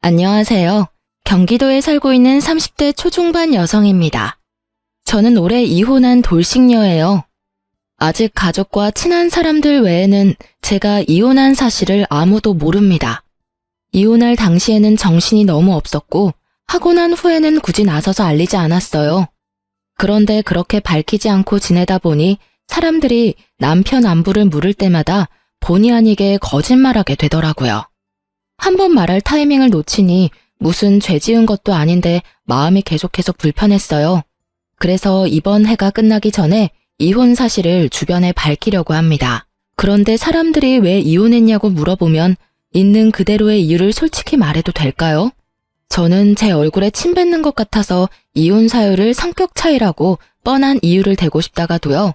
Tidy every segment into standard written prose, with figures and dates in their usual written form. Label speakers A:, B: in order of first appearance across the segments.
A: 안녕하세요. 경기도에 살고 있는 30대 초중반 여성입니다. 저는 올해 이혼한 돌싱녀예요. 아직 가족과 친한 사람들 외에는 제가 이혼한 사실을 아무도 모릅니다. 이혼할 당시에는 정신이 너무 없었고 하고 난 후에는 굳이 나서서 알리지 않았어요. 그런데 그렇게 밝히지 않고 지내다 보니 사람들이 남편 안부를 물을 때마다 본의 아니게 거짓말하게 되더라고요. 한 번 말할 타이밍을 놓치니 무슨 죄 지은 것도 아닌데 마음이 계속해서 불편했어요. 그래서 이번 해가 끝나기 전에 이혼 사실을 주변에 밝히려고 합니다. 그런데 사람들이 왜 이혼했냐고 물어보면 있는 그대로의 이유를 솔직히 말해도 될까요? 저는 제 얼굴에 침 뱉는 것 같아서 이혼 사유를 성격 차이라고 뻔한 이유를 대고 싶다가도요.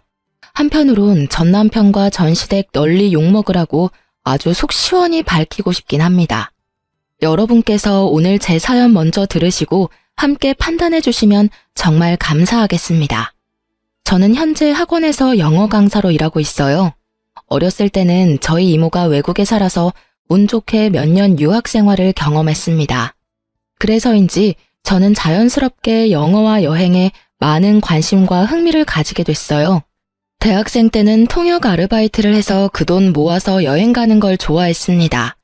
A: 한편으론 전 남편과 전 시댁 널리 욕먹으라고 아주 속 시원히 밝히고 싶긴 합니다. 여러분께서 오늘 제 사연 먼저 들으시고 함께 판단해 주시면 정말 감사하겠습니다. 저는 현재 학원에서 영어 강사로 일하고 있어요. 어렸을 때는 저희 이모가 외국에 살아서 운 좋게 몇 년 유학 생활을 경험했습니다. 그래서인지 저는 자연스럽게 영어와 여행에 많은 관심과 흥미를 가지게 됐어요. 대학생 때는 통역 아르바이트를 해서 그 돈 모아서 여행 가는 걸 좋아했습니다.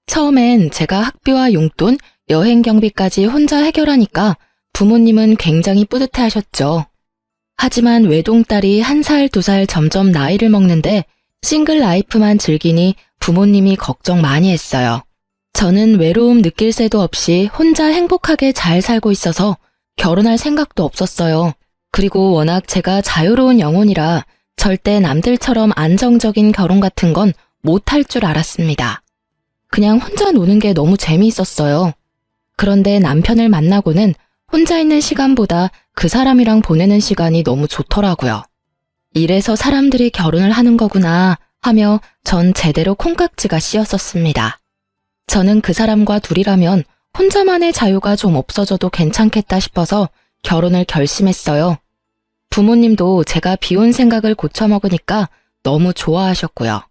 A: 처음엔 제가 학비와 용돈, 여행 경비까지 혼자 해결하니까 부모님은 굉장히 뿌듯해하셨죠. 하지만 외동딸이 1살, 2살 점점 나이를 먹는데 싱글 라이프만 즐기니 부모님이 걱정 많이 했어요. 저는 외로움 느낄 새도 없이 혼자 행복하게 잘 살고 있어서 결혼할 생각도 없었어요. 그리고 워낙 제가 자유로운 영혼이라 절대 남들처럼 안정적인 결혼 같은 건 못할 줄 알았습니다. 그냥 혼자 노는 게 너무 재미있었어요. 그런데 남편을 만나고는 혼자 있는 시간보다 그 사람이랑 보내는 시간이 너무 좋더라고요. 이래서 사람들이 결혼을 하는 거구나 하며 전 제대로 콩깍지가 씌었었습니다. 저는 그 사람과 둘이라면 혼자만의 자유가 좀 없어져도 괜찮겠다 싶어서 결혼을 결심했어요. 부모님도 제가 비혼 생각을 고쳐먹으니까 너무 좋아하셨고요.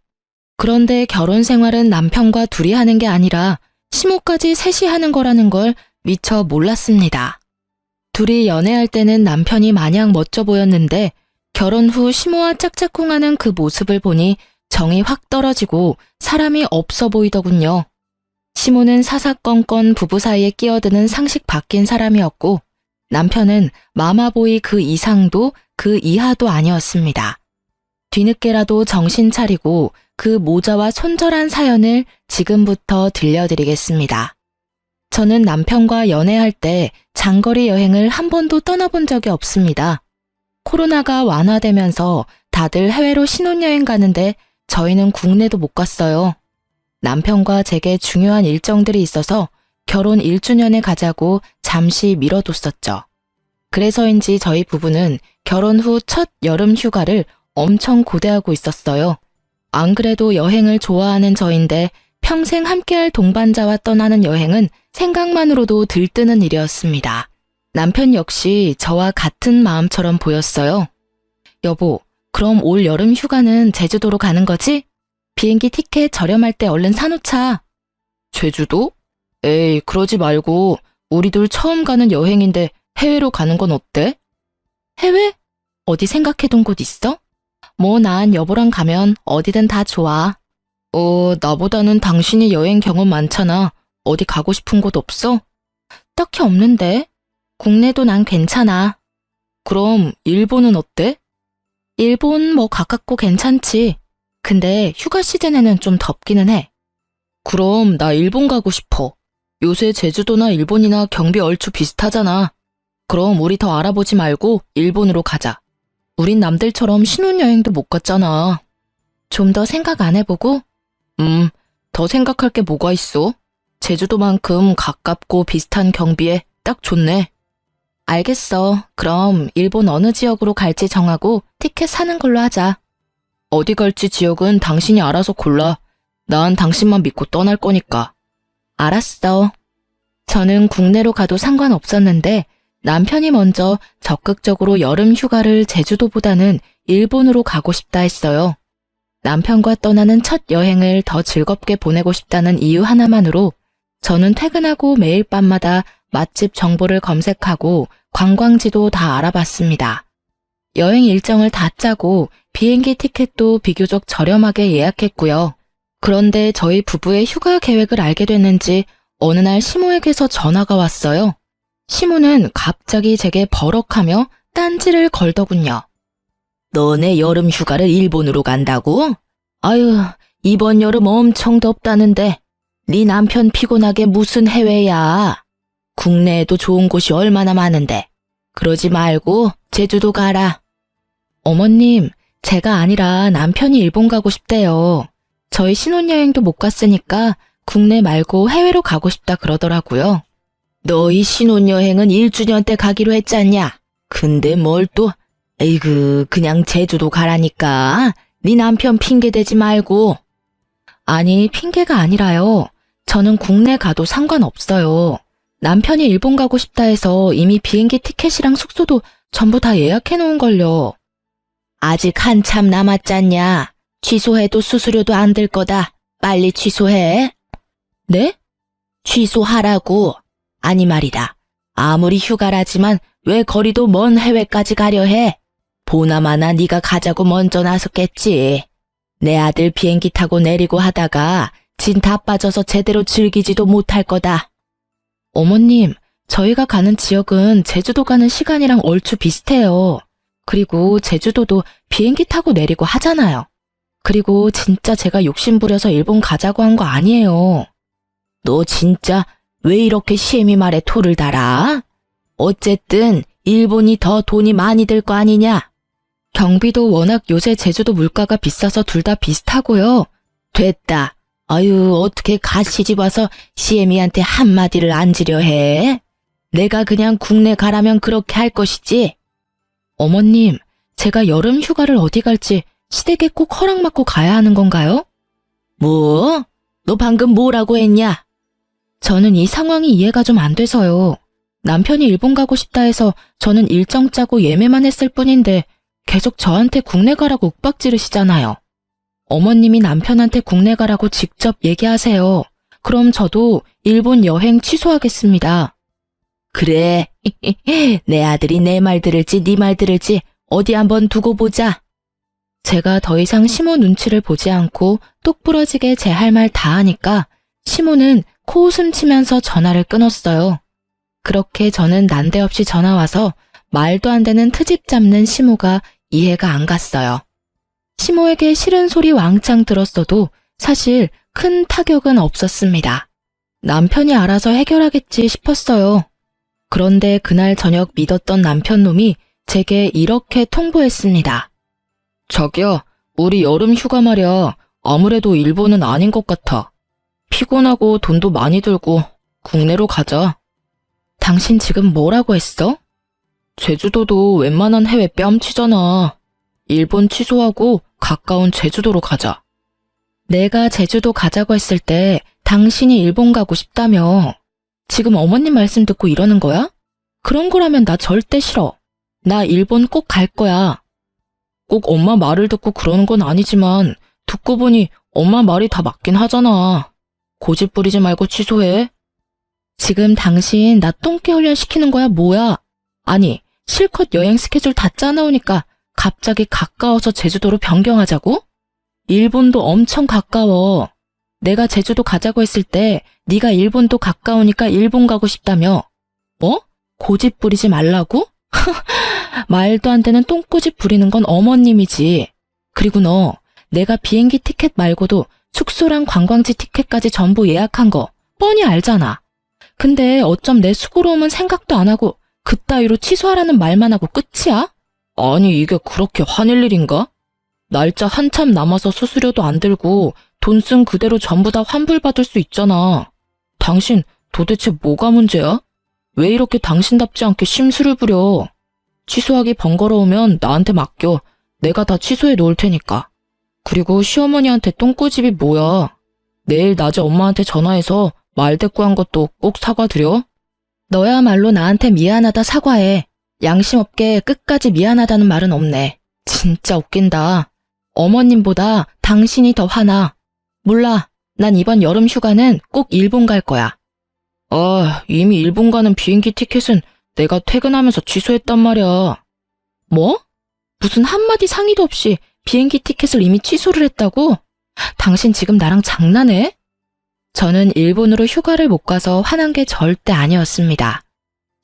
A: 그런데 결혼 생활은 남편과 둘이 하는 게 아니라 시모까지 셋이 하는 거라는 걸 미처 몰랐습니다. 둘이 연애할 때는 남편이 마냥 멋져 보였는데 결혼 후 시모와 짝짝꿍하는 그 모습을 보니 정이 확 떨어지고 사람이 없어 보이더군요. 시모는 사사건건 부부 사이에 끼어드는 상식 바뀐 사람이었고 남편은 마마보이 그 이상도 그 이하도 아니었습니다. 뒤늦게라도 정신 차리고 그 모자와 손절한 사연을 지금부터 들려드리겠습니다. 저는 남편과 연애할 때 장거리 여행을 한 번도 떠나본 적이 없습니다. 코로나가 완화되면서 다들 해외로 신혼여행 가는데 저희는 국내도 못 갔어요. 남편과 제게 중요한 일정들이 있어서 결혼 1주년에 가자고 잠시 미뤄뒀었죠. 그래서인지 저희 부부는 결혼 후 첫 여름 휴가를 엄청 고대하고 있었어요. 안 그래도 여행을 좋아하는 저인데 평생 함께할 동반자와 떠나는 여행은 생각만으로도 들뜨는 일이었습니다. 남편 역시 저와 같은 마음처럼 보였어요. 여보, 그럼 올 여름 휴가는 제주도로 가는 거지? 비행기 티켓 저렴할 때 얼른 사놓자. 제주도? 에이, 그러지 말고 우리 둘 처음 가는 여행인데 해외로 가는 건 어때? 해외? 어디 생각해둔 곳 있어? 뭐 난 여보랑 가면 어디든 다 좋아. 나보다는 당신이 여행 경험 많잖아. 어디 가고 싶은 곳 없어? 딱히 없는데. 국내도 난 괜찮아. 그럼 일본은 어때? 일본 뭐 가깝고 괜찮지. 근데 휴가 시즌에는 좀 덥기는 해. 그럼 나 일본 가고 싶어. 요새 제주도나 일본이나 경비 얼추 비슷하잖아. 그럼 우리 더 알아보지 말고 일본으로 가자. 우린 남들처럼 신혼여행도 못 갔잖아. 좀 더 생각 안 해보고? 더 생각할 게 뭐가 있어? 제주도만큼 가깝고 비슷한 경비에 딱 좋네. 알겠어. 그럼 일본 어느 지역으로 갈지 정하고 티켓 사는 걸로 하자. 어디 갈지 지역은 당신이 알아서 골라. 난 당신만 믿고 떠날 거니까. 알았어. 저는 국내로 가도 상관없었는데 남편이 먼저 적극적으로 여름 휴가를 제주도보다는 일본으로 가고 싶다 했어요. 남편과 떠나는 첫 여행을 더 즐겁게 보내고 싶다는 이유 하나만으로 저는 퇴근하고 매일 밤마다 맛집 정보를 검색하고 관광지도 다 알아봤습니다. 여행 일정을 다 짜고 비행기 티켓도 비교적 저렴하게 예약했고요. 그런데 저희 부부의 휴가 계획을 알게 됐는지 어느 날 시모에게서 전화가 왔어요. 시모는 갑자기 제게 버럭하며 딴지를 걸더군요. 너네 여름 휴가를 일본으로 간다고? 아유, 이번 여름 엄청 덥다는데 네 남편 피곤하게 무슨 해외야. 국내에도 좋은 곳이 얼마나 많은데. 그러지 말고 제주도 가라. 어머님, 제가 아니라 남편이 일본 가고 싶대요. 저희 신혼여행도 못 갔으니까 국내 말고 해외로 가고 싶다 그러더라고요. 너희 신혼여행은 1주년 때 가기로 했잖냐? 근데 뭘 또, 에이그, 그냥 제주도 가라니까. 네 남편 핑계 대지 말고. 아니, 핑계가 아니라요. 저는 국내 가도 상관없어요. 남편이 일본 가고 싶다 해서 이미 비행기 티켓이랑 숙소도 전부 다 예약해 놓은걸요. 아직 한참 남았잖냐. 취소해도 수수료도 안 들 거다. 빨리 취소해. 네? 취소하라고. 아니 말이다. 아무리 휴가라지만 왜 거리도 먼 해외까지 가려 해? 보나마나 네가 가자고 먼저 나섰겠지. 내 아들 비행기 타고 내리고 하다가 진 다 빠져서 제대로 즐기지도 못할 거다. 어머님, 저희가 가는 지역은 제주도 가는 시간이랑 얼추 비슷해요. 그리고 제주도도 비행기 타고 내리고 하잖아요. 그리고 진짜 제가 욕심부려서 일본 가자고 한 거 아니에요. 너 진짜 왜 이렇게 시애미 말에 토를 달아? 어쨌든 일본이 더 돈이 많이 들 거 아니냐? 경비도 워낙 요새 제주도 물가가 비싸서 둘 다 비슷하고요. 됐다. 아유, 어떻게 가시집 와서 시애미한테 한마디를 안 지려 해? 내가 그냥 국내 가라면 그렇게 할 것이지. 어머님, 제가 여름 휴가를 어디 갈지 시댁에 꼭 허락받고 가야 하는 건가요? 뭐? 너 방금 뭐라고 했냐? 저는 이 상황이 이해가 좀 안 돼서요. 남편이 일본 가고 싶다 해서 저는 일정 짜고 예매만 했을 뿐인데 계속 저한테 국내 가라고 윽박 지르시잖아요. 어머님이 남편한테 국내 가라고 직접 얘기하세요. 그럼 저도 일본 여행 취소하겠습니다. 그래, 내 아들이 내 말 들을지 네 말 들을지 어디 한번 두고 보자. 제가 더 이상 시모 눈치를 보지 않고 똑부러지게 제 할 말 다 하니까 시모는 코웃음 치면서 전화를 끊었어요. 그렇게 저는 난데없이 전화와서 말도 안 되는 트집 잡는 시모가 이해가 안 갔어요. 시모에게 싫은 소리 왕창 들었어도 사실 큰 타격은 없었습니다. 남편이 알아서 해결하겠지 싶었어요. 그런데 그날 저녁 믿었던 남편 놈이 제게 이렇게 통보했습니다. 자기야, 우리 여름 휴가 말이야. 아무래도 일본은 아닌 것 같아. 피곤하고 돈도 많이 들고 국내로 가자. 당신 지금 뭐라고 했어? 제주도도 웬만한 해외 뺨치잖아. 일본 취소하고 가까운 제주도로 가자. 내가 제주도 가자고 했을 때 당신이 일본 가고 싶다며. 지금 어머님 말씀 듣고 이러는 거야? 그런 거라면 나 절대 싫어. 나 일본 꼭 갈 거야. 꼭 엄마 말을 듣고 그러는 건 아니지만 듣고 보니 엄마 말이 다 맞긴 하잖아. 고집 부리지 말고 취소해. 지금 당신 나 똥개 훈련 시키는 거야 뭐야? 아니, 실컷 여행 스케줄 다 짜놓으니까 갑자기 가까워서 제주도로 변경하자고? 일본도 엄청 가까워. 내가 제주도 가자고 했을 때 네가 일본도 가까우니까 일본 가고 싶다며. 뭐? 고집 부리지 말라고? 말도 안 되는 똥꼬집 부리는 건 어머님이지. 그리고 너, 내가 비행기 티켓 말고도 숙소랑 관광지 티켓까지 전부 예약한 거 뻔히 알잖아. 근데 어쩜 내 수고로움은 생각도 안 하고 그따위로 취소하라는 말만 하고 끝이야? 아니, 이게 그렇게 화낼 일인가? 날짜 한참 남아서 수수료도 안 들고 돈 쓴 그대로 전부 다 환불받을 수 있잖아. 당신 도대체 뭐가 문제야? 왜 이렇게 당신답지 않게 심술을 부려? 취소하기 번거로우면 나한테 맡겨. 내가 다 취소해 놓을 테니까. 그리고 시어머니한테 똥꼬집이 뭐야? 내일 낮에 엄마한테 전화해서 말대꾸한 것도 꼭 사과드려? 너야말로 나한테 미안하다 사과해. 양심 없게 끝까지 미안하다는 말은 없네. 진짜 웃긴다. 어머님보다 당신이 더 화나. 몰라. 난 이번 여름 휴가는 꼭 일본 갈 거야. 이미 일본 가는 비행기 티켓은 내가 퇴근하면서 취소했단 말이야. 뭐? 무슨 한마디 상의도 없이 비행기 티켓을 이미 취소를 했다고? 당신 지금 나랑 장난해? 저는 일본으로 휴가를 못 가서 화난 게 절대 아니었습니다.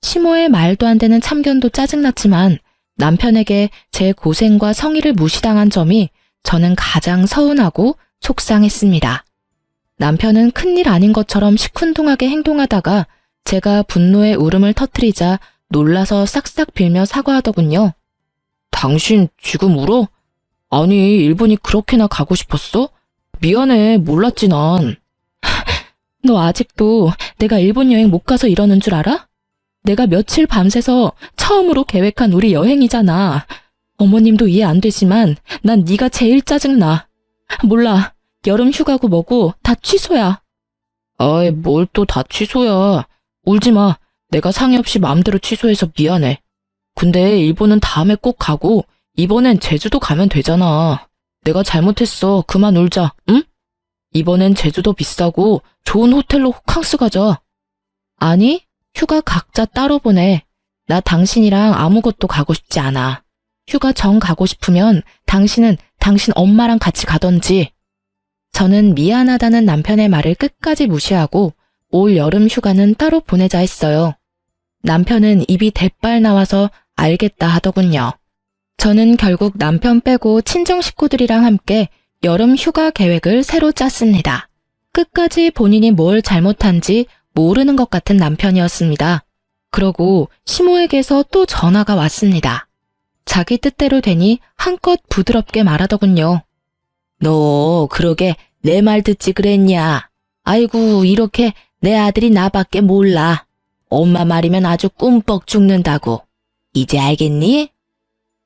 A: 시모의 말도 안 되는 참견도 짜증났지만 남편에게 제 고생과 성의를 무시당한 점이 저는 가장 서운하고 속상했습니다. 남편은 큰일 아닌 것처럼 시큰둥하게 행동하다가 제가 분노의 울음을 터뜨리자 놀라서 싹싹 빌며 사과하더군요. 당신 지금 울어? 아니, 일본이 그렇게나 가고 싶었어? 미안해, 몰랐지 난. 너 아직도 내가 일본 여행 못 가서 이러는 줄 알아? 내가 며칠 밤새서 처음으로 계획한 우리 여행이잖아. 어머님도 이해 안 되지만 난 네가 제일 짜증나. 몰라, 여름 휴가고 뭐고 다 취소야. 아이, 뭘 또 다 취소야. 울지 마. 내가 상의 없이 마음대로 취소해서 미안해. 근데 일본은 다음에 꼭 가고 이번엔 제주도 가면 되잖아. 내가 잘못했어. 그만 울자, 응? 이번엔 제주도 비싸고 좋은 호텔로 호캉스 가자. 아니, 휴가 각자 따로 보내. 나 당신이랑 아무것도 가고 싶지 않아. 휴가 정 가고 싶으면 당신은 당신 엄마랑 같이 가던지. 저는 미안하다는 남편의 말을 끝까지 무시하고 올 여름 휴가는 따로 보내자 했어요. 남편은 입이 대빨 나와서 알겠다 하더군요. 저는 결국 남편 빼고 친정 식구들이랑 함께 여름 휴가 계획을 새로 짰습니다. 끝까지 본인이 뭘 잘못한지 모르는 것 같은 남편이었습니다. 그러고 시모에게서 또 전화가 왔습니다. 자기 뜻대로 되니 한껏 부드럽게 말하더군요. 너 그러게 내 말 듣지 그랬냐? 아이고, 이렇게 내 아들이 나밖에 몰라. 엄마 말이면 아주 꿈뻑 죽는다고. 이제 알겠니?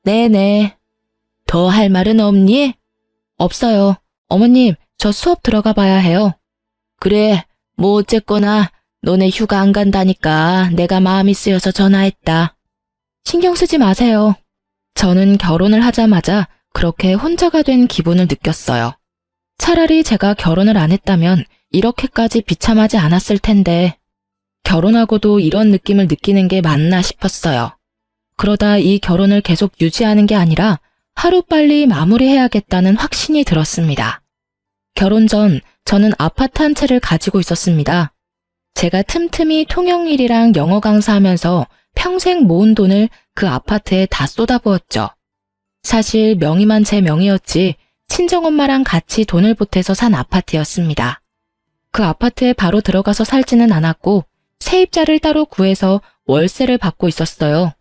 A: 네네. 더 할 말은 없니? 없어요. 어머님, 저 수업 들어가 봐야 해요. 그래, 뭐 어쨌거나 너네 휴가 안 간다니까 내가 마음이 쓰여서 전화했다. 신경 쓰지 마세요. 저는 결혼을 하자마자 그렇게 혼자가 된 기분을 느꼈어요. 차라리 제가 결혼을 안 했다면 이렇게까지 비참하지 않았을 텐데 결혼하고도 이런 느낌을 느끼는 게 맞나 싶었어요. 그러다 이 결혼을 계속 유지하는 게 아니라 하루빨리 마무리해야겠다는 확신이 들었습니다. 결혼 전 저는 아파트 한 채를 가지고 있었습니다. 제가 틈틈이 통영일이랑 영어 강사하면서 평생 모은 돈을 그 아파트에 다 쏟아부었죠. 사실 명의만 제 명의였지 친정엄마랑 같이 돈을 보태서 산 아파트였습니다. 그 아파트에 바로 들어가서 살지는 않았고 세입자를 따로 구해서 월세를 받고 있었어요.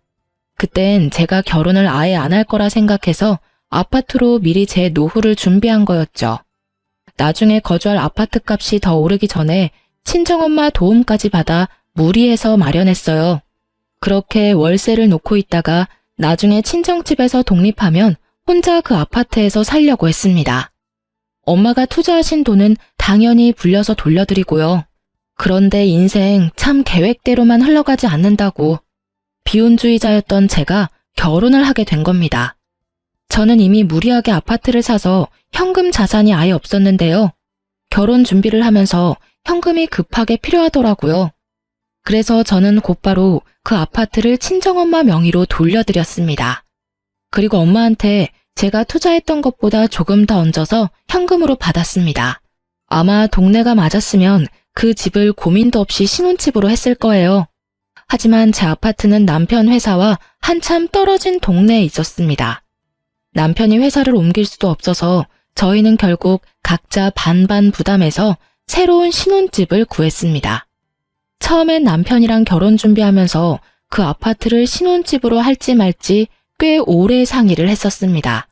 A: 그땐 제가 결혼을 아예 안 할 거라 생각해서 아파트로 미리 제 노후를 준비한 거였죠. 나중에 거주할 아파트 값이 더 오르기 전에 친정엄마 도움까지 받아 무리해서 마련했어요. 그렇게 월세를 놓고 있다가 나중에 친정집에서 독립하면 혼자 그 아파트에서 살려고 했습니다. 엄마가 투자하신 돈은 당연히 불려서 돌려드리고요. 그런데 인생 참 계획대로만 흘러가지 않는다고 비혼주의자였던 제가 결혼을 하게 된 겁니다. 저는 이미 무리하게 아파트를 사서 현금 자산이 아예 없었는데요. 결혼 준비를 하면서 현금이 급하게 필요하더라고요. 그래서 저는 곧바로 그 아파트를 친정엄마 명의로 돌려드렸습니다. 그리고 엄마한테 제가 투자했던 것보다 조금 더 얹어서 현금으로 받았습니다. 아마 동네가 맞았으면 그 집을 고민도 없이 신혼집으로 했을 거예요. 하지만 제 아파트는 남편 회사와 한참 떨어진 동네에 있었습니다. 남편이 회사를 옮길 수도 없어서 저희는 결국 각자 반반 부담해서 새로운 신혼집을 구했습니다. 처음엔 남편이랑 결혼 준비하면서 그 아파트를 신혼집으로 할지 말지 꽤 오래 상의를 했었습니다.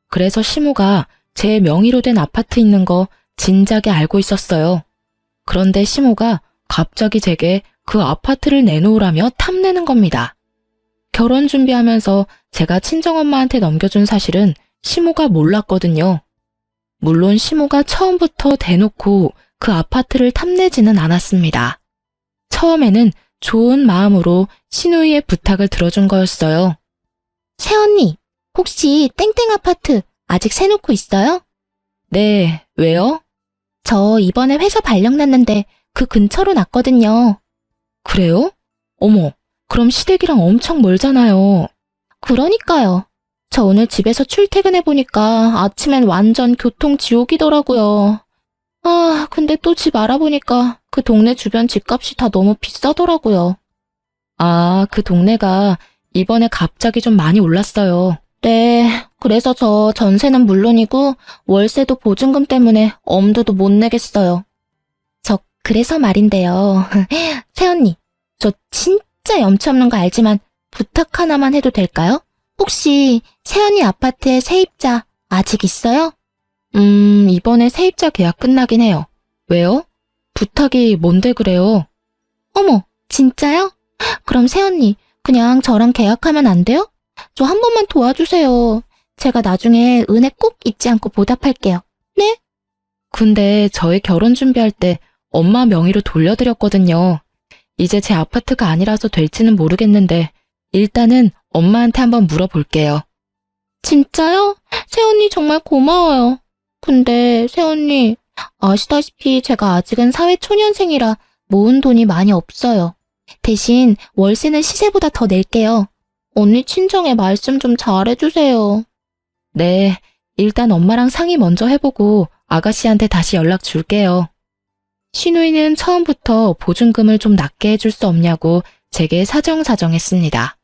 A: 그래서 시모가 제 명의로 된 아파트 있는 거 진작에 알고 있었어요. 그런데 시모가 갑자기 제게 그 아파트를 내놓으라며 탐내는 겁니다. 결혼 준비하면서 제가 친정엄마한테 넘겨준 사실은 시모가 몰랐거든요. 물론 시모가 처음부터 대놓고 그 아파트를 탐내지는 않았습니다. 처음에는 좋은 마음으로 시누이의 부탁을 들어준 거였어요. 새언니, 혹시 땡땡 아파트 아직 세놓고 있어요? 네, 왜요? 저 이번에 회사 발령 났는데 그 근처로 났거든요. 그래요? 어머, 그럼 시댁이랑 엄청 멀잖아요. 그러니까요. 저 오늘 집에서 출퇴근해보니까 아침엔 완전 교통지옥이더라고요. 아, 근데 또 집 알아보니까 그 동네 주변 집값이 다 너무 비싸더라고요. 아, 그 동네가 이번에 갑자기 좀 많이 올랐어요. 네, 그래서 저 전세는 물론이고 월세도 보증금 때문에 엄두도 못 내겠어요. 저 그래서 말인데요. 새언니, 저 진짜 염치 없는 거 알지만 부탁 하나만 해도 될까요? 혹시 새언니 아파트에 세입자 아직 있어요? 이번에 세입자 계약 끝나긴 해요. 왜요? 부탁이 뭔데 그래요? 어머, 진짜요? 그럼 새언니, 그냥 저랑 계약하면 안 돼요? 저 한 번만 도와주세요. 제가 나중에 은혜 꼭 잊지 않고 보답할게요. 네? 근데 저희 결혼 준비할 때 엄마 명의로 돌려드렸거든요. 이제 제 아파트가 아니라서 될지는 모르겠는데 일단은 엄마한테 한번 물어볼게요. 진짜요? 새언니 정말 고마워요. 근데 새언니, 아시다시피 제가 아직은 사회초년생이라 모은 돈이 많이 없어요. 대신 월세는 시세보다 더 낼게요. 언니 친정에 말씀 좀 잘해주세요. 네, 일단 엄마랑 상의 먼저 해보고 아가씨한테 다시 연락 줄게요. 시누이는 처음부터 보증금을 좀 낮게 해줄 수 없냐고 제게 사정사정했습니다.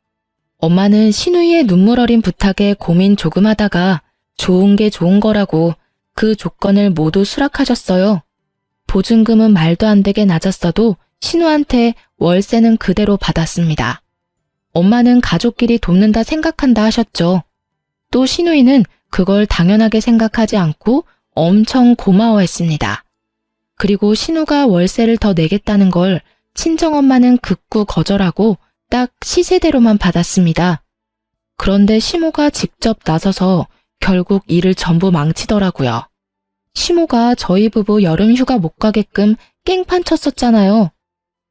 A: 엄마는 시누이의 눈물 어린 부탁에 고민 조금 하다가 좋은 게 좋은 거라고 그 조건을 모두 수락하셨어요. 보증금은 말도 안 되게 낮았어도 신우한테 월세는 그대로 받았습니다. 엄마는 가족끼리 돕는다 생각한다 하셨죠. 또 시누이는 그걸 당연하게 생각하지 않고 엄청 고마워했습니다. 그리고 신우가 월세를 더 내겠다는 걸 친정엄마는 극구 거절하고 딱 시세대로만 받았습니다. 그런데 시모가 직접 나서서 결국 일을 전부 망치더라고요. 시모가 저희 부부 여름 휴가 못 가게끔 깽판 쳤었잖아요.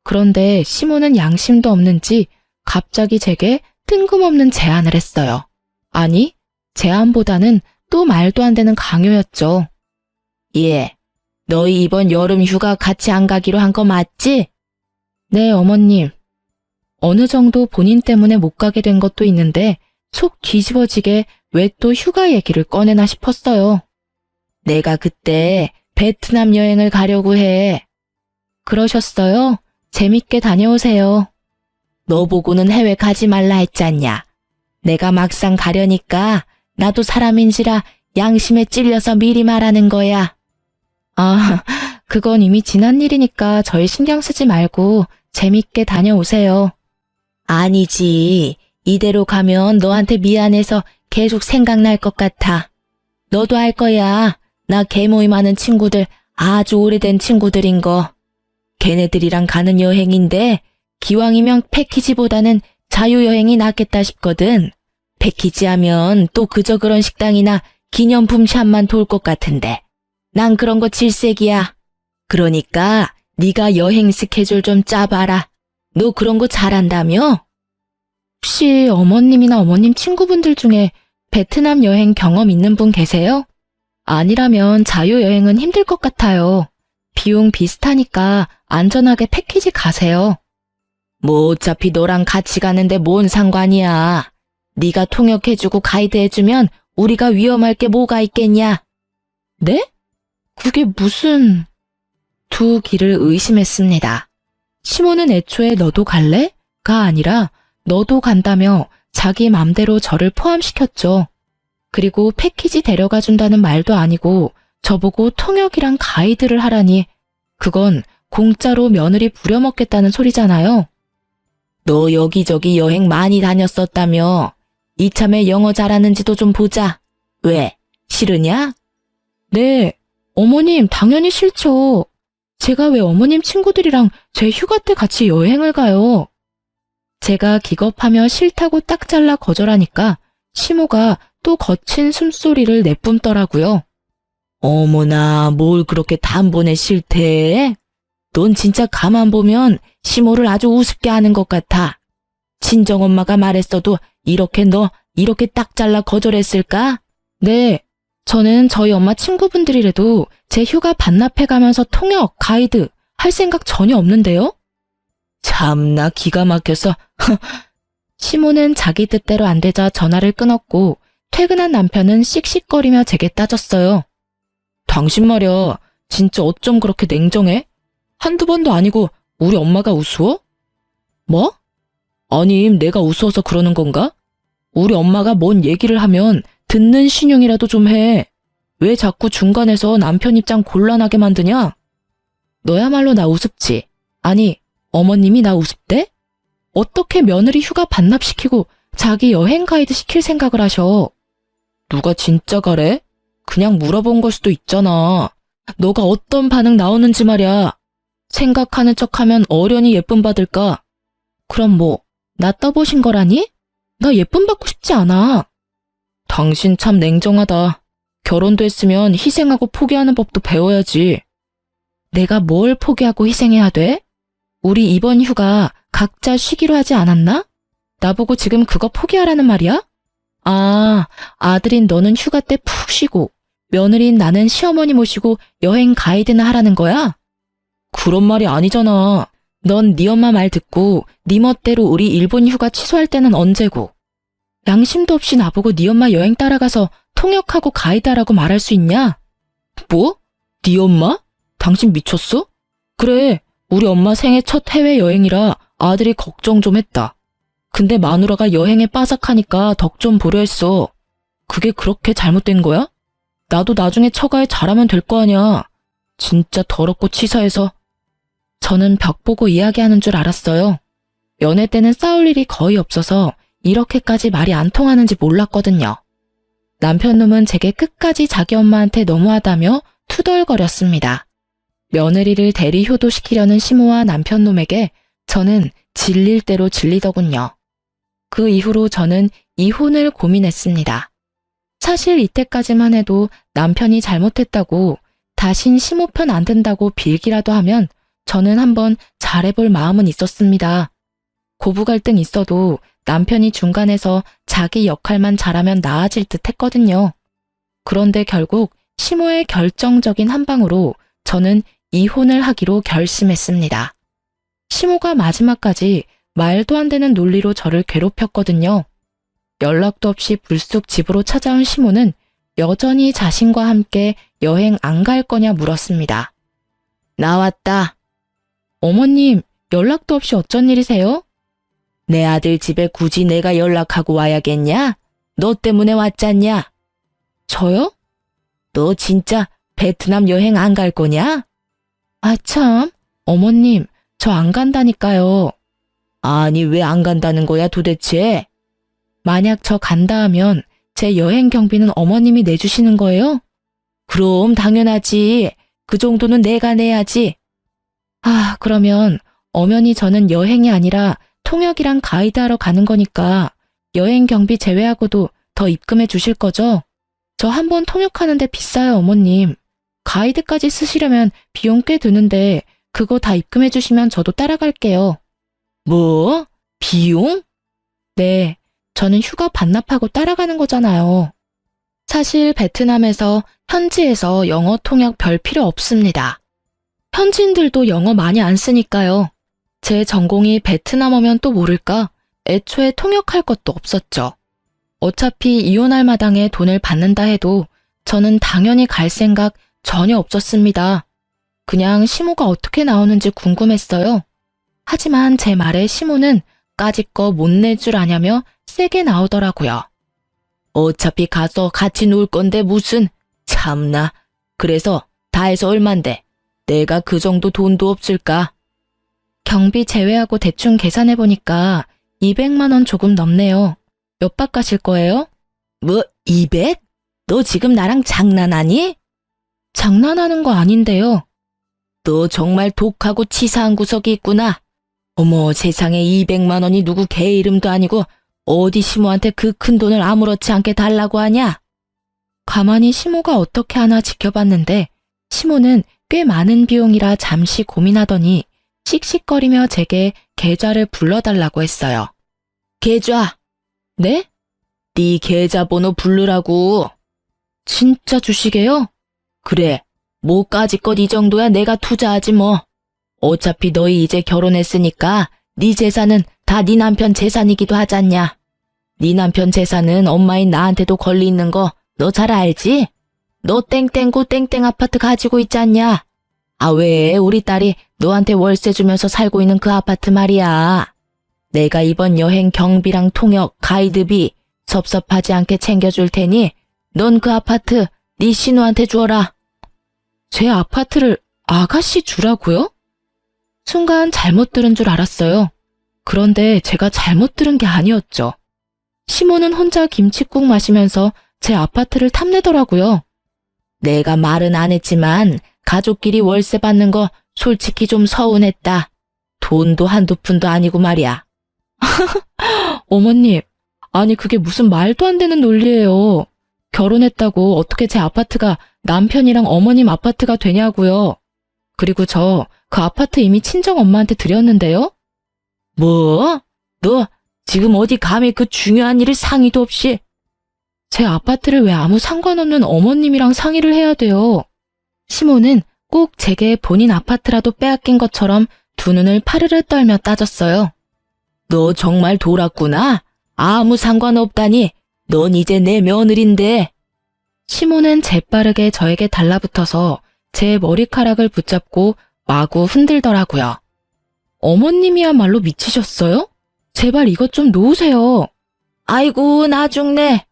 A: 그런데 시모는 양심도 없는지 갑자기 제게 뜬금없는 제안을 했어요. 아니, 제안보다는 또 말도 안 되는 강요였죠. 예, 너희 이번 여름 휴가 같이 안 가기로 한 거 맞지? 네, 어머님. 어느 정도 본인 때문에 못 가게 된 것도 있는데 속 뒤집어지게 왜 또 휴가 얘기를 꺼내나 싶었어요. 내가 그때 베트남 여행을 가려고 해. 그러셨어요? 재밌게 다녀오세요. 너 보고는 해외 가지 말라 했잖냐. 내가 막상 가려니까 나도 사람인지라 양심에 찔려서 미리 말하는 거야. 아, 그건 이미 지난 일이니까 저희 신경 쓰지 말고 재밌게 다녀오세요. 아니지. 이대로 가면 너한테 미안해서 계속 생각날 것 같아. 너도 알 거야. 나 개모임하는 친구들 아주 오래된 친구들인 거. 걔네들이랑 가는 여행인데 기왕이면 패키지보다는 자유여행이 낫겠다 싶거든. 패키지 하면 또 그저 그런 식당이나 기념품 샵만 돌 것 같은데. 난 그런 거 질색이야. 그러니까 네가 여행 스케줄 좀 짜봐라. 너 그런 거 잘한다며? 혹시 어머님이나 어머님 친구분들 중에 베트남 여행 경험 있는 분 계세요? 아니라면 자유여행은 힘들 것 같아요. 비용 비슷하니까 안전하게 패키지 가세요. 뭐 어차피 너랑 같이 가는데 뭔 상관이야. 네가 통역해주고 가이드해주면 우리가 위험할 게 뭐가 있겠냐? 네? 그게 무슨... 두 길을 의심했습니다. 시모는 애초에 너도 갈래? 가 아니라 너도 간다며 자기 맘대로 저를 포함시켰죠. 그리고 패키지 데려가 준다는 말도 아니고 저보고 통역이랑 가이드를 하라니 그건 공짜로 며느리 부려먹겠다는 소리잖아요. 너 여기저기 여행 많이 다녔었다며. 이참에 영어 잘하는지도 좀 보자. 왜? 싫으냐? 네, 어머님 당연히 싫죠. 제가 왜 어머님 친구들이랑 제 휴가 때 같이 여행을 가요? 제가 기겁하며 싫다고 딱 잘라 거절하니까 시모가 또 거친 숨소리를 내뿜더라고요. 어머나, 뭘 그렇게 단번에 싫대? 넌 진짜 가만 보면 시모를 아주 우습게 하는 것 같아. 친정엄마가 말했어도 이렇게 딱 잘라 거절했을까? 네, 저는 저희 엄마 친구분들이라도 제 휴가 반납해가면서 통역, 가이드 할 생각 전혀 없는데요? 참, 참나 기가 막혀서. 시모는 자기 뜻대로 안 되자 전화를 끊었고 퇴근한 남편은 씩씩거리며 제게 따졌어요. 당신 말이야, 진짜 어쩜 그렇게 냉정해? 한두 번도 아니고 우리 엄마가 우스워? 뭐? 아니, 내가 우스워서 그러는 건가? 우리 엄마가 뭔 얘기를 하면 듣는 신용이라도 좀 해. 왜 자꾸 중간에서 남편 입장 곤란하게 만드냐? 너야말로 나 우습지. 아니, 어머님이 나 우습대? 어떻게 며느리 휴가 반납시키고 자기 여행 가이드 시킬 생각을 하셔? 누가 진짜 가래? 그냥 물어본 걸 수도 있잖아. 너가 어떤 반응 나오는지 말이야. 생각하는 척하면 어련히 예쁨 받을까? 그럼 뭐, 나 떠보신 거라니? 나 예쁨 받고 싶지 않아. 당신 참 냉정하다. 결혼도 했으면 희생하고 포기하는 법도 배워야지. 내가 뭘 포기하고 희생해야 돼? 우리 이번 휴가 각자 쉬기로 하지 않았나? 나보고 지금 그거 포기하라는 말이야? 아, 아들인 너는 휴가 때 푹 쉬고 며느리인 나는 시어머니 모시고 여행 가이드나 하라는 거야? 그런 말이 아니잖아. 넌 네 엄마 말 듣고 네 멋대로 우리 일본 휴가 취소할 때는 언제고. 양심도 없이 나보고 네 엄마 여행 따라가서 통역하고 가이드하라고 말할 수 있냐? 뭐? 네 엄마? 당신 미쳤어? 그래, 우리 엄마 생애 첫 해외여행이라 아들이 걱정 좀 했다. 근데 마누라가 여행에 빠삭하니까 덕 좀 보려 했어. 그게 그렇게 잘못된 거야? 나도 나중에 처가에 잘하면 될 거 아니야. 진짜 더럽고 치사해서. 저는 벽 보고 이야기하는 줄 알았어요. 연애 때는 싸울 일이 거의 없어서 이렇게까지 말이 안 통하는지 몰랐거든요. 남편 놈은 제게 끝까지 자기 엄마한테 너무하다며 투덜거렸습니다. 며느리를 대리 효도시키려는 시모와 남편 놈에게 저는 질릴 대로 질리더군요. 그 이후로 저는 이혼을 고민했습니다. 사실 이때까지만 해도 남편이 잘못했다고 다신 시모 편 안 든다고 빌기라도 하면 저는 한번 잘해볼 마음은 있었습니다. 고부 갈등 있어도 남편이 중간에서 자기 역할만 잘하면 나아질 듯 했거든요. 그런데 결국 시모의 결정적인 한 방으로 저는 이혼을 하기로 결심했습니다. 시모가 마지막까지 말도 안 되는 논리로 저를 괴롭혔거든요. 연락도 없이 불쑥 집으로 찾아온 시모는 여전히 자신과 함께 여행 안 갈 거냐 물었습니다. 나왔다. 어머님, 연락도 없이 어쩐 일이세요? 내 아들 집에 굳이 내가 연락하고 와야겠냐? 너 때문에 왔잖냐? 저요? 너 진짜 베트남 여행 안 갈 거냐? 아 참, 어머님, 저 안 간다니까요. 아니, 왜 안 간다는 거야 도대체? 만약 저 간다 하면 제 여행 경비는 어머님이 내주시는 거예요? 그럼 당연하지. 그 정도는 내가 내야지. 아, 그러면 엄연히 저는 여행이 아니라 통역이랑 가이드하러 가는 거니까 여행 경비 제외하고도 더 입금해 주실 거죠? 저 한 번 통역하는데 비싸요, 어머님. 가이드까지 쓰시려면 비용 꽤 드는데 그거 다 입금해 주시면 저도 따라갈게요. 뭐? 비용? 네, 저는 휴가 반납하고 따라가는 거잖아요. 사실 베트남에서 현지에서 영어 통역 별 필요 없습니다. 현지인들도 영어 많이 안 쓰니까요. 제 전공이 베트남어면 또 모를까? 애초에 통역할 것도 없었죠. 어차피 이혼할 마당에 돈을 받는다 해도 저는 당연히 갈 생각 전혀 없었습니다. 그냥 시모가 어떻게 나오는지 궁금했어요. 하지만 제 말에 시모는 까짓거 못 낼 줄 아냐며 세게 나오더라고요. 어차피 가서 같이 놀 건데 무슨, 참나. 그래서 다 해서 얼만데 내가 그 정도 돈도 없을까? 경비 제외하고 대충 계산해보니까 200만 원 조금 넘네요. 몇 박 가실 거예요? 뭐 200? 너 지금 나랑 장난하니? 장난하는 거 아닌데요. 너 정말 독하고 치사한 구석이 있구나. 어머, 세상에 200만 원이 누구 개 이름도 아니고 어디 시모한테 그 큰 돈을 아무렇지 않게 달라고 하냐? 가만히 시모가 어떻게 하나 지켜봤는데 시모는 꽤 많은 비용이라 잠시 고민하더니 씩씩거리며 제게 계좌를 불러달라고 했어요. 계좌? 네? 네 계좌번호 부르라고. 진짜 주시게요? 그래, 뭐까짓 것 이 정도야 내가 투자하지 뭐. 어차피 너희 이제 결혼했으니까 네 재산은 다 네 남편 재산이기도 하잖냐. 네 남편 재산은 엄마인 나한테도 권리 있는 거 너 잘 알지? 너 땡땡구 땡땡 아파트 가지고 있잖냐. 아, 왜 우리 딸이 너한테 월세 주면서 살고 있는 그 아파트 말이야. 내가 이번 여행 경비랑 통역, 가이드비 섭섭하지 않게 챙겨줄 테니 넌 그 아파트 네 신우한테 주어라. 제 아파트를 아가씨 주라고요? 순간 잘못 들은 줄 알았어요. 그런데 제가 잘못 들은 게 아니었죠. 시모는 혼자 김칫국 마시면서 제 아파트를 탐내더라고요. 내가 말은 안 했지만 가족끼리 월세 받는 거 솔직히 좀 서운했다. 돈도 한두 푼도 아니고 말이야. 어머님, 아니 그게 무슨 말도 안 되는 논리예요. 결혼했다고 어떻게 제 아파트가 남편이랑 어머님 아파트가 되냐고요. 그리고 저 그 아파트 이미 친정 엄마한테 드렸는데요. 뭐? 너 지금 어디 감히 그 중요한 일을 상의도 없이. 제 아파트를 왜 아무 상관없는 어머님이랑 상의를 해야 돼요. 시모는 꼭 제게 본인 아파트라도 빼앗긴 것처럼 두 눈을 파르르 떨며 따졌어요. 너 정말 돌았구나. 아무 상관없다니. 넌 이제 내 며느린데. 시모는 재빠르게 저에게 달라붙어서 제 머리카락을 붙잡고 마구 흔들더라고요. 어머님이야말로 미치셨어요? 제발 이것 좀 놓으세요. 아이고, 나 죽네.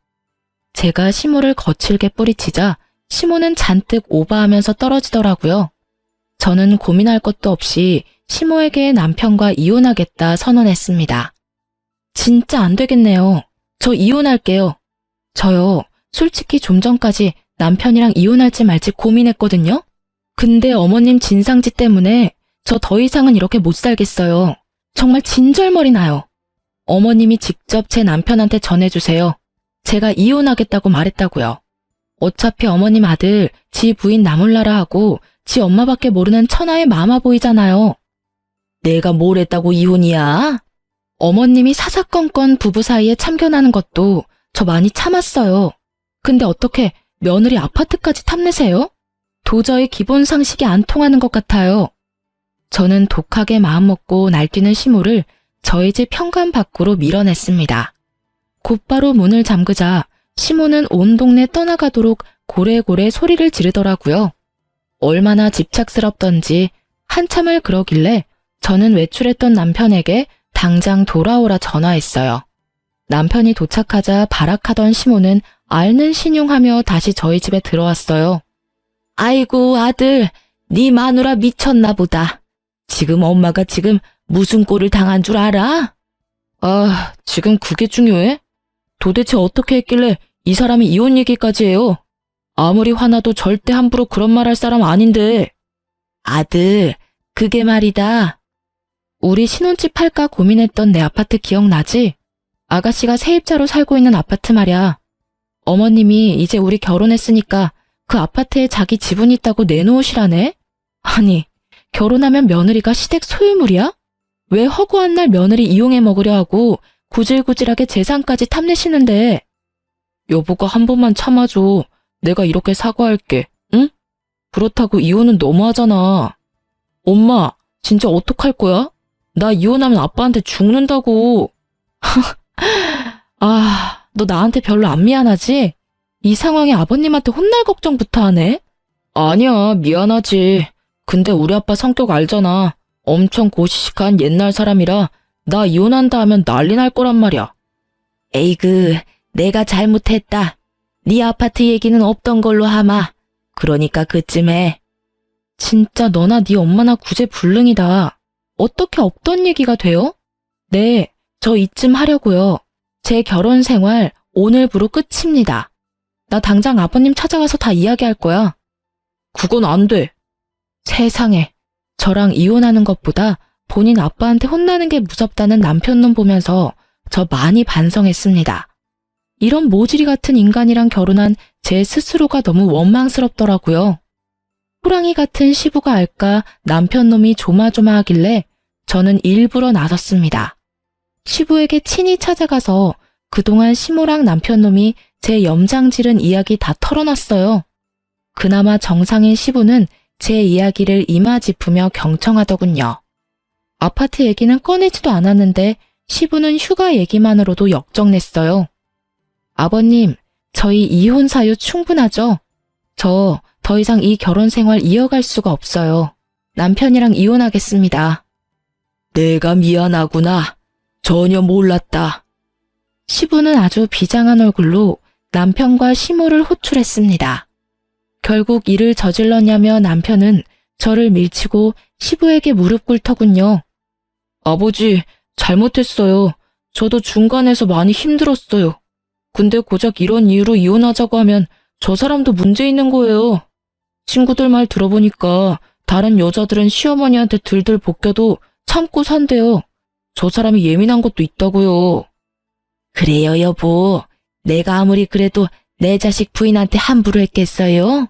A: 제가 시모를 거칠게 뿌리치자 시모는 잔뜩 오바하면서 떨어지더라고요. 저는 고민할 것도 없이 시모에게 남편과 이혼하겠다 선언했습니다. 진짜 안 되겠네요. 저 이혼할게요. 저요, 솔직히 좀 전까지 남편이랑 이혼할지 말지 고민했거든요. 근데 어머님 진상짓 때문에 저 더 이상은 이렇게 못 살겠어요. 정말 진절머리 나요. 어머님이 직접 제 남편한테 전해주세요. 제가 이혼하겠다고 말했다고요. 어차피 어머님 아들 지 부인 나몰라라 하고 지 엄마밖에 모르는 천하의 마마보이잖아요. 내가 뭘 했다고 이혼이야? 어머님이 사사건건 부부 사이에 참견하는 것도 저 많이 참았어요. 근데 어떻게 며느리 아파트까지 탐내세요? 도저히 기본 상식이 안 통하는 것 같아요. 저는 독하게 마음먹고 날뛰는 시모를 저희 집 현관 밖으로 밀어냈습니다. 곧바로 문을 잠그자 시모는 온 동네 떠나가도록 고래고래 소리를 지르더라고요. 얼마나 집착스럽던지 한참을 그러길래 저는 외출했던 남편에게 당장 돌아오라 전화했어요. 남편이 도착하자 발악하던 시모는 앓는 신용하며 다시 저희 집에 들어왔어요. 아이고 아들, 네 마누라 미쳤나 보다. 지금 엄마가 지금 무슨 꼴을 당한 줄 알아? 아, 지금 그게 중요해? 도대체 어떻게 했길래 이 사람이 이혼 얘기까지 해요? 아무리 화나도 절대 함부로 그런 말 할 사람 아닌데. 아들, 그게 말이다. 우리 신혼집 팔까 고민했던 내 아파트 기억나지? 아가씨가 세입자로 살고 있는 아파트 말이야. 어머님이 이제 우리 결혼했으니까 그 아파트에 자기 지분 있다고 내놓으시라네? 아니, 결혼하면 며느리가 시댁 소유물이야? 왜 허구한 날 며느리 이용해 먹으려 하고 구질구질하게 재산까지 탐내시는데. 여보가 한 번만 참아줘. 내가 이렇게 사과할게. 응? 그렇다고 이혼은 너무하잖아. 엄마, 진짜 어떡할 거야? 나 이혼하면 아빠한테 죽는다고. 아, 너 나한테 별로 안 미안하지? 이 상황에 아버님한테 혼날 걱정부터 하네? 아니야, 미안하지. 근데 우리 아빠 성격 알잖아. 엄청 고시식한 옛날 사람이라 나 이혼한다 하면 난리 날 거란 말이야. 에이그, 내가 잘못했다. 네 아파트 얘기는 없던 걸로 하마. 그러니까 그쯤에. 진짜 너나 네 엄마나 구제불능이다. 어떻게 없던 얘기가 돼요? 네, 저 이쯤 하려고요. 제 결혼 생활 오늘부로 끝입니다. 나 당장 아버님 찾아가서 다 이야기할 거야. 그건 안 돼. 세상에, 저랑 이혼하는 것보다 본인 아빠한테 혼나는 게 무섭다는 남편놈 보면서 저 많이 반성했습니다. 이런 모질이 같은 인간이랑 결혼한 제 스스로가 너무 원망스럽더라고요. 호랑이 같은 시부가 알까 남편놈이 조마조마하길래 저는 일부러 나섰습니다. 시부에게 친히 찾아가서 그동안 시모랑 남편놈이 제 염장지른 이야기 다 털어놨어요. 그나마 정상인 시부는 제 이야기를 이마짚으며 경청하더군요. 아파트 얘기는 꺼내지도 않았는데 시부는 휴가 얘기만으로도 역정냈어요. 아버님, 저희 이혼 사유 충분하죠? 저 더 이상 이 결혼 생활 이어갈 수가 없어요. 남편이랑 이혼하겠습니다. 내가 미안하구나. 전혀 몰랐다. 시부는 아주 비장한 얼굴로 남편과 시모를 호출했습니다. 결국 일을 저질렀냐며 남편은 저를 밀치고 시부에게 무릎 꿇더군요. 아버지, 잘못했어요. 저도 중간에서 많이 힘들었어요. 근데 고작 이런 이유로 이혼하자고 하면 저 사람도 문제 있는 거예요. 친구들 말 들어보니까 다른 여자들은 시어머니한테 들들 볶여도 참고 산대요. 저 사람이 예민한 것도 있다고요. 그래요, 여보. 내가 아무리 그래도 내 자식 부인한테 함부로 했겠어요?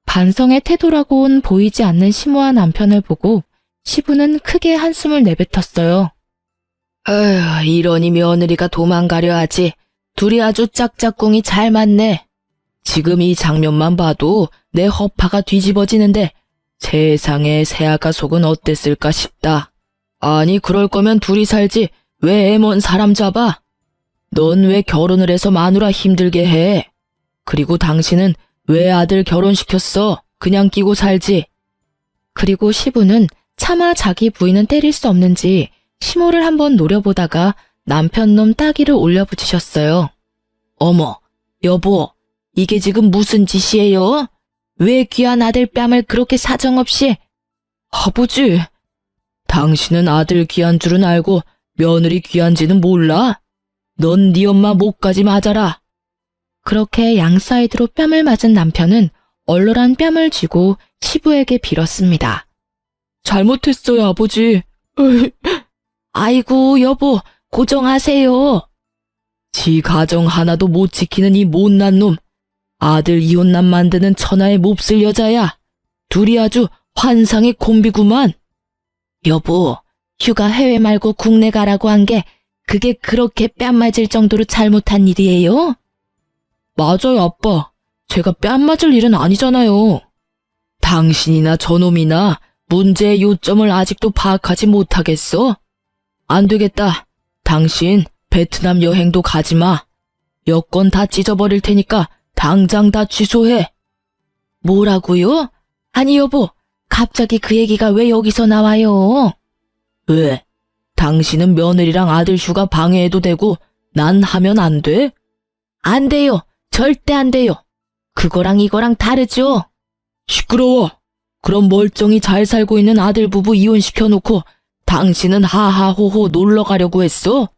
A: 반성의 태도라고는 보이지 않는 시모와 남편을 보고 시부는 크게 한숨을 내뱉었어요. 에휴, 이러니 며느리가 도망가려 하지. 둘이 아주 짝짝꿍이 잘 맞네. 지금 이 장면만 봐도 내 허파가 뒤집어지는데 세상에 새아가 속은 어땠을까 싶다. 아니 그럴 거면 둘이 살지 왜 애 먼 사람 잡아? 넌 왜 결혼을 해서 마누라 힘들게 해? 그리고 당신은 왜 아들 결혼시켰어? 그냥 끼고 살지. 그리고 시부는 차마 자기 부인은 때릴 수 없는지 시모를 한번 노려보다가 남편 놈 따귀를 올려붙이셨어요. 어머, 여보, 이게 지금 무슨 짓이에요? 왜 귀한 아들 뺨을 그렇게 사정없이? 아버지, 당신은 아들 귀한 줄은 알고 며느리 귀한지는 몰라? 넌 네 엄마 목까지 맞아라. 그렇게 양사이드로 뺨을 맞은 남편은 얼얼한 뺨을 쥐고 시부에게 빌었습니다. 잘못했어요, 아버지. 아이고, 여보, 고정하세요. 지 가정 하나도 못 지키는 이 못난 놈. 아들 이혼남 만드는 천하의 몹쓸 여자야. 둘이 아주 환상의 콤비구만. 여보, 휴가 해외 말고 국내 가라고 한 게 그게 그렇게 뺨 맞을 정도로 잘못한 일이에요? 맞아요, 아빠. 제가 뺨 맞을 일은 아니잖아요. 당신이나 저놈이나 문제의 요점을 아직도 파악하지 못하겠어? 안 되겠다. 당신 베트남 여행도 가지 마. 여권 다 찢어버릴 테니까 당장 다 취소해. 뭐라고요? 아니 여보, 갑자기 그 얘기가 왜 여기서 나와요? 왜? 당신은 며느리랑 아들 휴가 방해해도 되고 난 하면 안 돼? 안 돼요. 절대 안 돼요. 그거랑 이거랑 다르죠? 시끄러워. 그럼 멀쩡히 잘 살고 있는 아들 부부 이혼시켜놓고 당신은 하하호호 놀러 가려고 했어?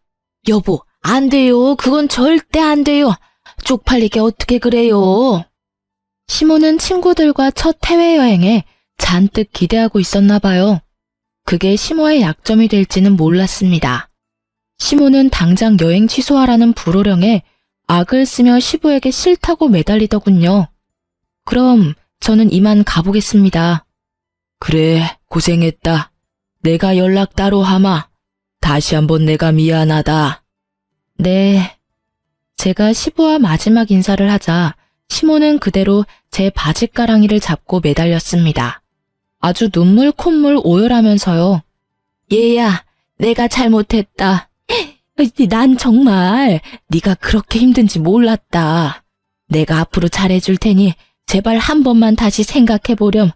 A: 여보, 안 돼요. 그건 절대 안 돼요. 쪽팔리게 어떻게 그래요? 시모는 친구들과 첫 해외여행에 잔뜩 기대하고 있었나 봐요. 그게 시모의 약점이 될지는 몰랐습니다. 시모는 당장 여행 취소하라는 불호령에 악을 쓰며 시부에게 싫다고 매달리더군요. 그럼 저는 이만 가보겠습니다. 그래, 고생했다. 내가 연락 따로 하마. 다시 한번 내가 미안하다. 네. 제가 시부와 마지막 인사를 하자 시모는 그대로 제 바짓가랑이를 잡고 매달렸습니다. 아주 눈물 콧물 오열하면서요. 얘야, 내가 잘못했다. 난 정말 네가 그렇게 힘든지 몰랐다. 내가 앞으로 잘해줄 테니 제발 한 번만 다시 생각해보렴.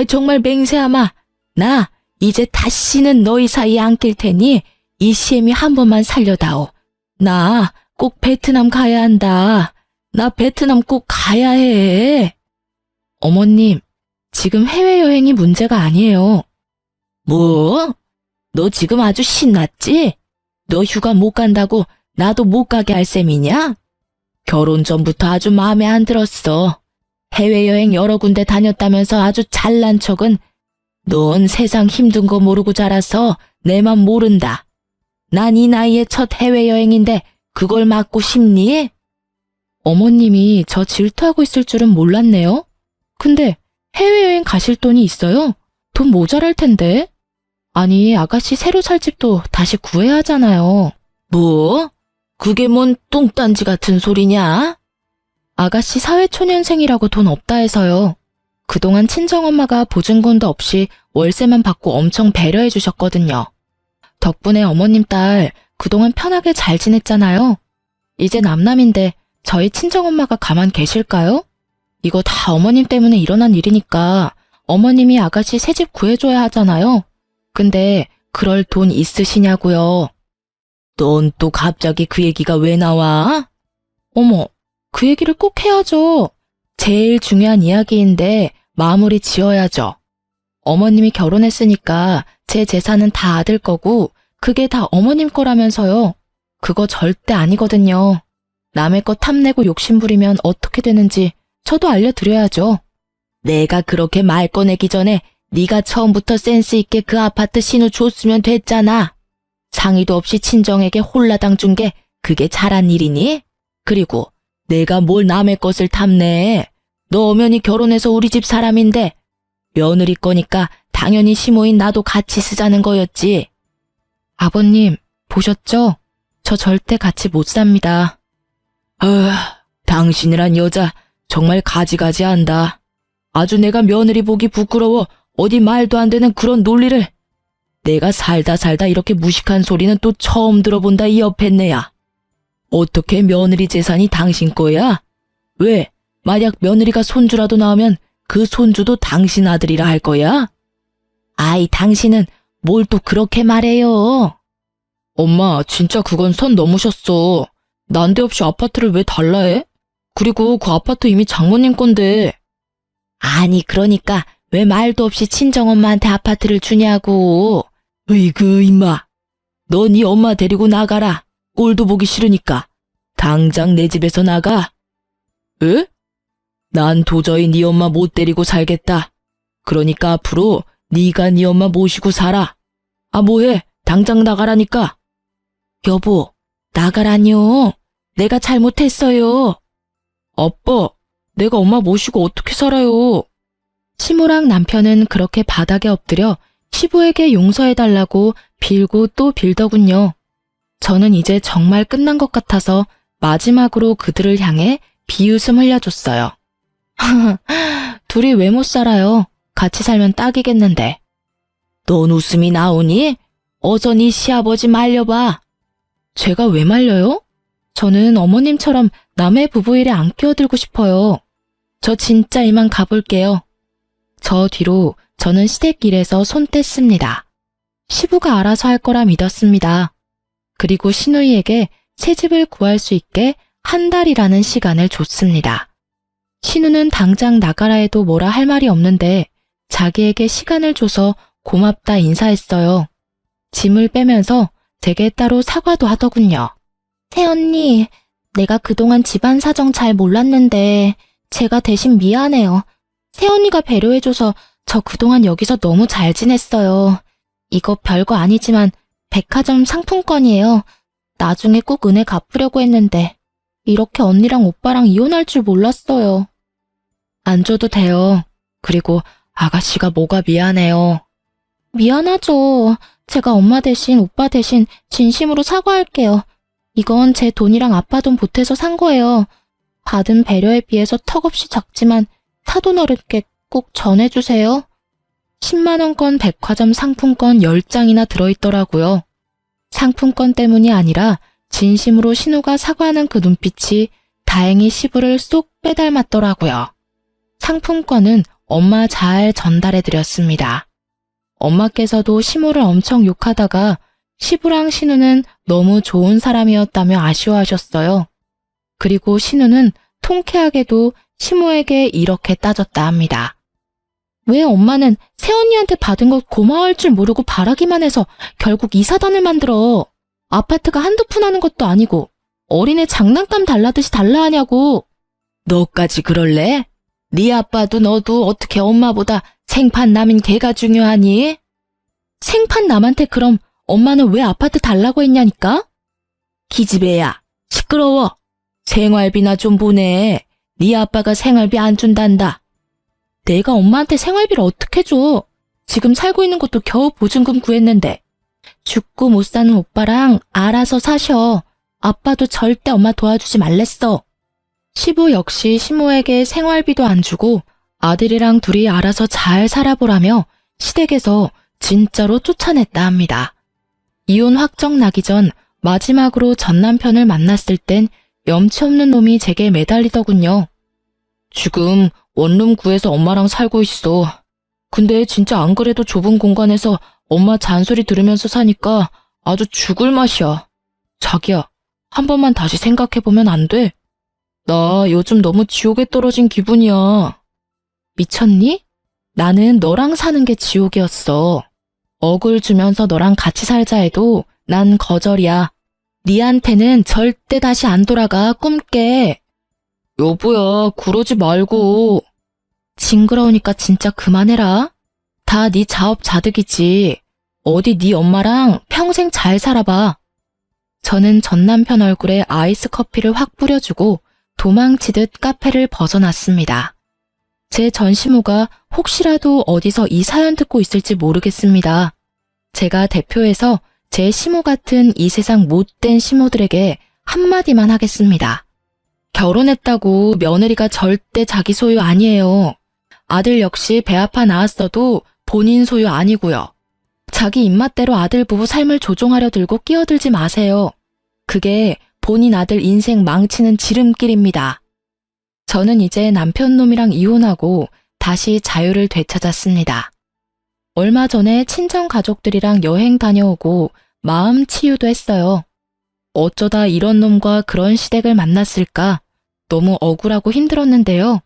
A: 정말 맹세하마. 나 이제 다시는 너희 사이에 안 낄 테니 이 시애미 한 번만 살려다오. 나 꼭 베트남 가야 한다. 나 베트남 꼭 가야 해. 어머님, 지금 해외여행이 문제가 아니에요. 뭐? 너 지금 아주 신났지? 너 휴가 못 간다고 나도 못 가게 할 셈이냐? 결혼 전부터 아주 마음에 안 들었어. 해외여행 여러 군데 다녔다면서 아주 잘난 척은 넌 세상 힘든 거 모르고 자라서 내 맘 모른다. 난 이 나이에 첫 해외여행인데 그걸 막고 싶니? 어머님이 저 질투하고 있을 줄은 몰랐네요. 근데 해외여행 가실 돈이 있어요? 돈 모자랄 텐데. 아니, 아가씨 새로 살 집도 다시 구해야 하잖아요. 뭐? 그게 뭔 똥딴지 같은 소리냐? 아가씨 사회초년생이라고 돈 없다 해서요. 그동안 친정엄마가 보증금도 없이 월세만 받고 엄청 배려해 주셨거든요. 덕분에 어머님 딸 그동안 편하게 잘 지냈잖아요. 이제 남남인데 저희 친정엄마가 가만 계실까요? 이거 다 어머님 때문에 일어난 일이니까 어머님이 아가씨 새집 구해줘야 하잖아요. 근데 그럴 돈 있으시냐고요? 넌 또 갑자기 그 얘기가 왜 나와? 어머, 그 얘기를 꼭 해야죠. 제일 중요한 이야기인데 마무리 지어야죠. 어머님이 결혼했으니까 제 재산은 다 아들 거고 그게 다 어머님 거라면서요. 그거 절대 아니거든요. 남의 거 탐내고 욕심부리면 어떻게 되는지 저도 알려드려야죠. 내가 그렇게 말 꺼내기 전에 네가 처음부터 센스 있게 그 아파트 신호 줬으면 됐잖아. 상의도 없이 친정에게 홀라당 준 게 그게 잘한 일이니? 그리고 내가 뭘 남의 것을 탐내. 너 엄연히 결혼해서 우리 집 사람인데 며느리 거니까 당연히 시모인 나도 같이 쓰자는 거였지. 아버님, 보셨죠? 저 절대 같이 못 삽니다. 당신이란 여자 정말 가지가지한다. 아주 내가 며느리 보기 부끄러워 어디 말도 안 되는 그런 논리를. 내가 살다 이렇게 무식한 소리는 또 처음 들어본다 이 옆했네야. 어떻게 며느리 재산이 당신 거야? 왜? 만약 며느리가 손주라도 나오면 그 손주도 당신 아들이라 할 거야? 아이, 당신은 뭘 또 그렇게 말해요? 엄마, 진짜 그건 선 넘으셨어. 난데없이 아파트를 왜 달라 해? 그리고 그 아파트 이미 장모님 건데. 아니, 그러니까 왜 말도 없이 친정엄마한테 아파트를 주냐고. 으이그, 임마. 너 네 엄마 데리고 나가라. 꼴도 보기 싫으니까. 당장 내 집에서 나가. 에? 난 도저히 네 엄마 못 데리고 살겠다. 그러니까 앞으로 네가 네 엄마 모시고 살아. 아, 뭐해? 당장 나가라니까. 여보, 나가라뇨. 내가 잘못했어요. 아빠, 내가 엄마 모시고 어떻게 살아요? 시모랑 남편은 그렇게 바닥에 엎드려 시부에게 용서해달라고 빌고 또 빌더군요. 저는 이제 정말 끝난 것 같아서 마지막으로 그들을 향해 비웃음 흘려줬어요. 둘이 왜 못 살아요? 같이 살면 딱이겠는데. 넌 웃음이 나오니? 어서 네 시아버지 말려봐. 제가 왜 말려요? 저는 어머님처럼 남의 부부 일에 안 끼어들고 싶어요. 저 진짜 이만 가볼게요. 저 뒤로 저는 시댁길에서 손 뗐습니다. 시부가 알아서 할 거라 믿었습니다. 그리고 신우이에게 새 집을 구할 수 있게 한 달이라는 시간을 줬습니다. 신우는 당장 나가라 해도 뭐라 할 말이 없는데 자기에게 시간을 줘서 고맙다 인사했어요. 짐을 빼면서 제게 따로 사과도 하더군요. 새언니, 내가 그동안 집안 사정 잘 몰랐는데 제가 대신 미안해요. 새언니가 배려해줘서 저 그동안 여기서 너무 잘 지냈어요. 이거 별거 아니지만 백화점 상품권이에요. 나중에 꼭 은혜 갚으려고 했는데 이렇게 언니랑 오빠랑 이혼할 줄 몰랐어요. 안 줘도 돼요. 그리고 아가씨가 뭐가 미안해요. 미안하죠. 제가 엄마 대신 오빠 대신 진심으로 사과할게요. 이건 제 돈이랑 아빠 돈 보태서 산 거예요. 받은 배려에 비해서 턱없이 작지만 사돈 어른께 꼭 전해주세요. 10만원권 백화점 상품권 10장이나 들어있더라고요. 상품권 때문이 아니라 진심으로 신우가 사과하는 그 눈빛이 다행히 시부를 쏙 빼닮았더라고요. 상품권은 엄마 잘 전달해드렸습니다. 엄마께서도 시모를 엄청 욕하다가 시부랑 신우는 너무 좋은 사람이었다며 아쉬워하셨어요. 그리고 신우는 통쾌하게도 시모에게 이렇게 따졌다 합니다. 왜 엄마는 새언니한테 받은 것 고마워할 줄 모르고 바라기만 해서 결국 이 사단을 만들어. 아파트가 한두 푼 하는 것도 아니고 어린애 장난감 달라듯이 달라 하냐고. 너까지 그럴래? 네 아빠도 너도 어떻게 엄마보다 생판 남인 걔가 중요하니? 생판 남한테 그럼 엄마는 왜 아파트 달라고 했냐니까? 기집애야, 시끄러워. 생활비나 좀 보내. 네 아빠가 생활비 안 준단다. 내가 엄마한테 생활비를 어떻게 줘? 지금 살고 있는 것도 겨우 보증금 구했는데. 죽고 못 사는 오빠랑 알아서 사셔. 아빠도 절대 엄마 도와주지 말랬어. 시부 역시 시모에게 생활비도 안 주고 아들이랑 둘이 알아서 잘 살아보라며 시댁에서 진짜로 쫓아냈다 합니다. 이혼 확정 나기 전 마지막으로 전 남편을 만났을 땐 염치 없는 놈이 제게 매달리더군요. 지금 원룸 구해서 엄마랑 살고 있어. 근데 진짜 안 그래도 좁은 공간에서 엄마 잔소리 들으면서 사니까 아주 죽을 맛이야. 자기야, 한 번만 다시 생각해보면 안 돼? 나 요즘 너무 지옥에 떨어진 기분이야. 미쳤니? 나는 너랑 사는 게 지옥이었어. 억을 주면서 너랑 같이 살자 해도 난 거절이야. 니한테는 절대 다시 안 돌아가, 꿈 깨. 여보야, 그러지 말고. 징그러우니까 진짜 그만해라. 다 네 자업자득이지. 어디 네 엄마랑 평생 잘 살아봐. 저는 전 남편 얼굴에 아이스 커피를 확 뿌려주고 도망치듯 카페를 벗어났습니다. 제 전시모가 혹시라도 어디서 이 사연 듣고 있을지 모르겠습니다. 제가 대표해서 제 시모 같은 이 세상 못된 시모들에게 한마디만 하겠습니다. 결혼했다고 며느리가 절대 자기 소유 아니에요. 아들 역시 배 아파 낳았어도 본인 소유 아니고요. 자기 입맛대로 아들 부부 삶을 조종하려 들고 끼어들지 마세요. 그게 본인 아들 인생 망치는 지름길입니다. 저는 이제 남편놈이랑 이혼하고 다시 자유를 되찾았습니다. 얼마 전에 친정 가족들이랑 여행 다녀오고 마음 치유도 했어요. 어쩌다 이런 놈과 그런 시댁을 만났을까? 너무 억울하고 힘들었는데요.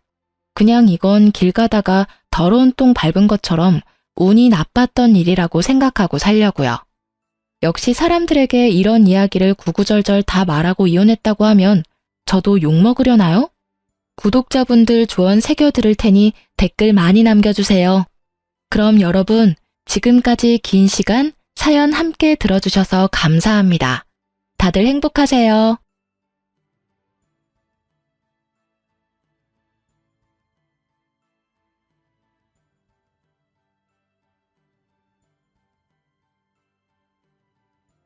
A: 그냥 이건 길 가다가 더러운 똥 밟은 것처럼 운이 나빴던 일이라고 생각하고 살려고요. 역시 사람들에게 이런 이야기를 구구절절 다 말하고 이혼했다고 하면 저도 욕먹으려나요? 구독자분들 조언 새겨 들을 테니 댓글 많이 남겨주세요. 그럼 여러분, 지금까지 긴 시간 사연 함께 들어주셔서 감사합니다. 다들 행복하세요.